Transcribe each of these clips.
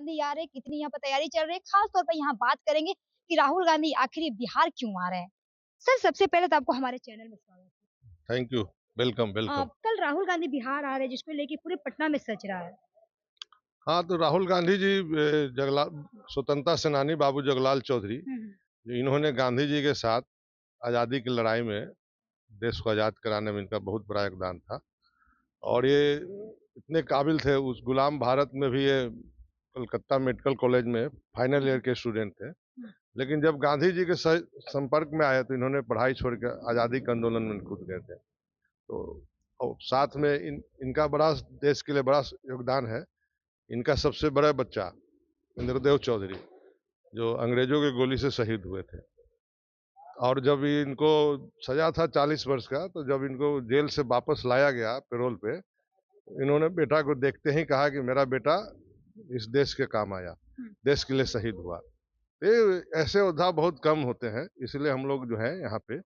गांधी आ रहे हैं, कितनी यहाँ पर तैयारी चल रही है। खास तौर पर यहाँ बात करेंगे कि राहुल गांधी आखिर बिहार क्यों आ रहे हैं। सर, सबसे पहले तो आपको हमारे चैनल में स्वागत है। Thank you. Welcome, welcome. कल राहुल गांधी बिहार आ रहे हैं, जिसको लेके पूरे पटना में सच रहा है। हाँ, तो राहुल गांधी जी जगलाल स्वतंत्रता सेनानी बाबू जगलाल चौधरी, हम्म। जो इन्होंने गांधी जी के साथ आज़ादी की लड़ाई में देश को आज़ाद कराने में इनका बहुत बड़ा योगदान था। और ये इतने काबिल थे, उस गुलाम भारत में भी ये कलकत्ता मेडिकल कॉलेज में फाइनल ईयर के स्टूडेंट थे। लेकिन जब गांधी जी के संपर्क में आए तो इन्होंने पढ़ाई छोड़ के आज़ादी के आंदोलन में कूद गए थे। तो और साथ में इनका बड़ा देश के लिए बड़ा योगदान है। इनका सबसे बड़ा बच्चा इंद्रदेव चौधरी, जो अंग्रेजों की गोली से शहीद हुए थे, और जब इनको सजा था 40 वर्ष का, तो जब इनको जेल से वापस लाया गया पैरोल पे, इन्होंने बेटा को देखते ही कहा कि मेरा बेटा इस देश के काम आया, देश के लिए शहीद हुआ। ये ऐसे योद्धा बहुत कम होते हैं, इसलिए हम लोग जो है यहाँ पे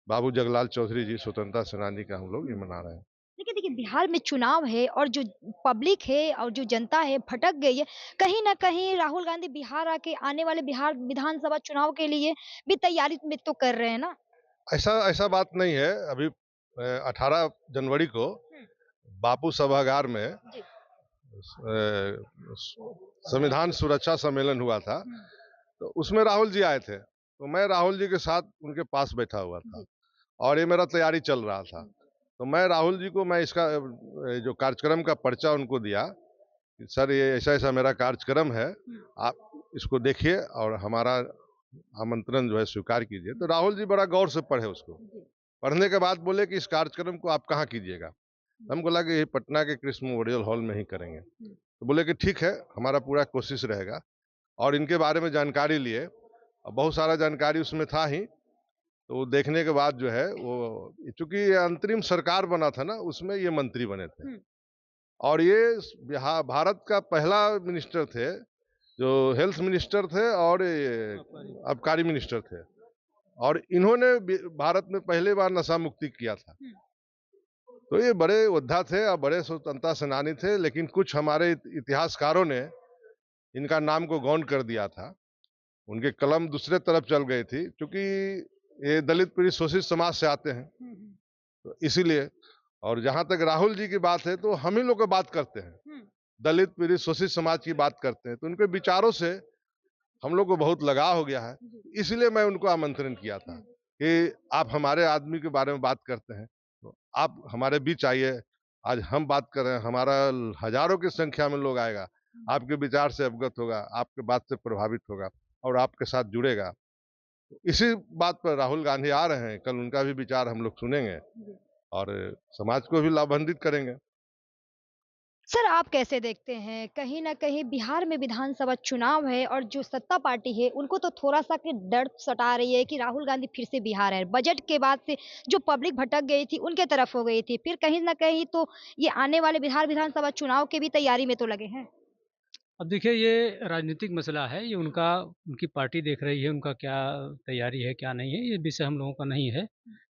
बाबू जगलाल चौधरी जी स्वतंत्रता सेनानी का हम लोग ये मना रहे हैं। देखिए देखिए, बिहार में चुनाव है और जो पब्लिक है और जो जनता है भटक गई है। कहीं न कहीं राहुल गांधी बिहार आके आने वाले बिहार विधानसभा चुनाव के लिए भी तैयारी में तो कर रहे हैं ना? ऐसा ऐसा बात नहीं है। अभी 18 जनवरी को बापू सभागार में जी। संविधान सुरक्षा सम्मेलन हुआ था, तो उसमें राहुल जी आए थे। तो मैं राहुल जी के साथ उनके पास बैठा हुआ था और ये मेरा तैयारी चल रहा था। तो मैं राहुल जी को मैं इसका जो कार्यक्रम का पर्चा उनको दिया कि सर ये ऐसा ऐसा मेरा कार्यक्रम है, आप इसको देखिए और हमारा आमंत्रण जो है स्वीकार कीजिए। तो राहुल जी बड़ा गौर से पढ़े उसको। पढ़ने के बाद बोले कि इस कार्यक्रम को आप कहाँ कीजिएगा? हम बोला कि पटना के कृष्ण मेमोरियल हॉल में ही करेंगे। तो बोले कि ठीक है, हमारा पूरा कोशिश रहेगा। और इनके बारे में जानकारी लिए, और बहुत सारा जानकारी उसमें था ही। तो वो देखने के बाद जो है वो, चूंकि ये अंतरिम सरकार बना था ना, उसमें ये मंत्री बने थे। और ये बिहार भारत का पहला मिनिस्टर थे जो हेल्थ मिनिस्टर थे और ये आबकारी मिनिस्टर थे। और इन्होंने भारत में पहली बार नशा मुक्ति किया था। तो ये बड़े योद्धा थे और बड़े स्वतंत्रता सेनानी थे, लेकिन कुछ हमारे इतिहासकारों ने इनका नाम को गौण कर दिया था। उनके कलम दूसरे तरफ चल गई थी, क्योंकि ये दलित पीड़ित शोषित समाज से आते हैं, तो इसीलिए। और जहां तक राहुल जी की बात है, तो हम ही लोग बात करते हैं, दलित पीड़ित शोषित समाज की बात करते हैं, तो उनके विचारों से हम लोग को बहुत लगाव हो गया है। इसलिए मैं उनको आमंत्रण किया था कि आप हमारे आदमी के बारे में बात करते हैं, तो आप हमारे बीच आइए। आज हम बात कर रहे हैं, हमारा हजारों की संख्या में लोग आएगा, आपके विचार से अवगत होगा, आपके बात से प्रभावित होगा और आपके साथ जुड़ेगा। इसी बात पर राहुल गांधी आ रहे हैं। कल उनका भी विचार हम लोग सुनेंगे और समाज को भी लाभान्वित करेंगे। सर, आप कैसे देखते हैं? कहीं न कहीं बिहार में विधानसभा चुनाव है और जो सत्ता पार्टी है, उनको तो थोड़ा-सा कि डर सता रही है कि राहुल गांधी फिर से बिहार आए। बजट के बाद से जो पब्लिक भटक गई थी, उनके तरफ हो गई थी। फिर कहीं न कहीं तो ये आने वाले बिहार विधानसभा चुनाव की भी तैयारी में तो लगे हैं। अब देखिए, ये राजनीतिक मसला है, ये उनकी पार्टी देख रही है, उनका क्या तैयारी है, क्या नहीं है, ये विषय हम लोगों का नहीं है।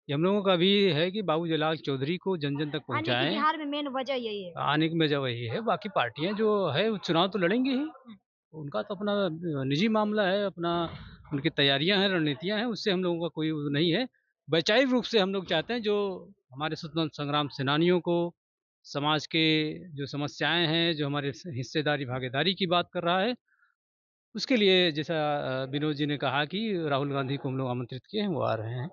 ये हम लोगों का भी है कि बाबू जलाल चौधरी को जन-जन तक आने की पहुँचाएँ। बिहार में मेन वजह यही है। आने की वजह वही है, बाकी पार्टियाँ जो है वो चुनाव तो लड़ेंगी ही। उनका तो अपना निजी मामला है, अपना उनकी तैयारियाँ हैं, रणनीतियाँ हैं, उससे हम लोगों का कोई वो नहीं है। वैचारिक रूप से हम लोग चाहते हैं जो हमारे स्वतंत्रता संग्राम सेनानियों को, समाज के जो समस्याएँ हैं, जो हमारे हिस्सेदारी, भागीदारी की बात कर रहा है, उसके लिए जैसा विनोद जी ने कहा कि राहुल गांधी को हम लोग आमंत्रित किए हैं, वो आ रहे हैं।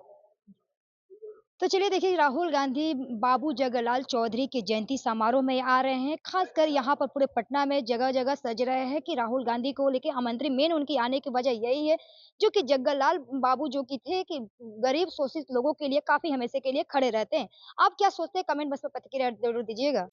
तो चलिए देखिए, राहुल गांधी बाबू जगलाल चौधरी की जयंती समारोह में आ रहे हैं। खासकर यहाँ पर पूरे पटना में जगह-जगह सज रहे हैं कि राहुल गांधी को लेके आमंत्रित। मेन उनकी आने की वजह यही है, जो कि जगलाल बाबू जो कि थे कि गरीब शोषित लोगों के लिए काफ़ी हमेशा के लिए खड़े रहते हैं। आप क्या सोचते हैं? कमेंट बॉक्स में प्रतिक्रिया ज़रूर दीजिएगा।